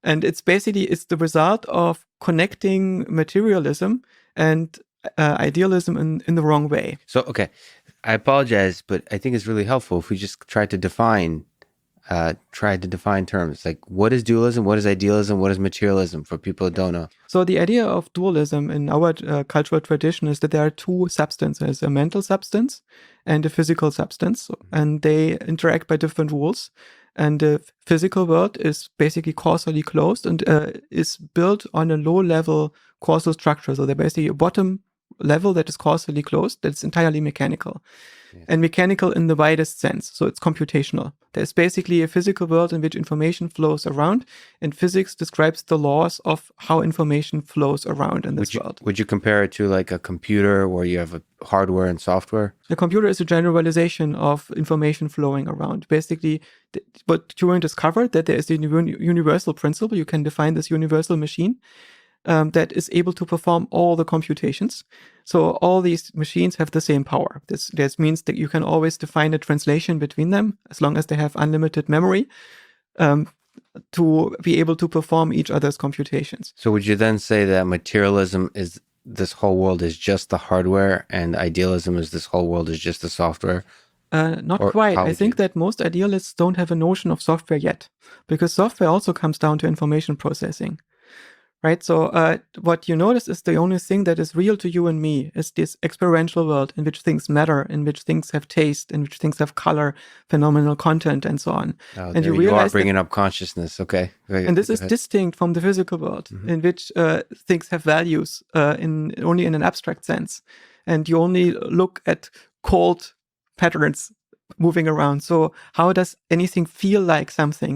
And it's the result of connecting materialism and idealism in the wrong way. So, okay, I apologize, but I think it's really helpful if we just try to define terms like what is dualism, what is idealism, what is materialism for people who don't know. So the idea of dualism in our cultural tradition is that there are two substances, a mental substance and a physical substance, and they interact by different rules. And the physical world is basically causally closed and is built on a low-level causal structure. So they're basically a bottom level that is causally closed, that's entirely mechanical. Yes. And mechanical in the widest sense. So it's computational. There's basically a physical world in which information flows around, and physics describes the laws of how information flows around in this world. Would you compare it to like a computer where you have a hardware and software? A computer is a generalization of information flowing around. Basically, what Turing discovered, that there is a universal principle. You can define this universal machine that is able to perform all the computations. So all these machines have the same power. This means that you can always define a translation between them as long as they have unlimited memory to be able to perform each other's computations. So would you then say that materialism is this whole world is just the hardware and idealism is this whole world is just the software? Not quite. I think that most idealists don't have a notion of software yet, because software also comes down to information processing. Right, so what you notice is the only thing that is real to you and me is this experiential world in which things matter, in which things have taste, in which things have color, phenomenal content, and so on. Oh, and you realize are bringing up consciousness, okay? And this is distinct from the physical world, in which things have values only in an abstract sense, and you only look at cold patterns moving around. So how does anything feel like something?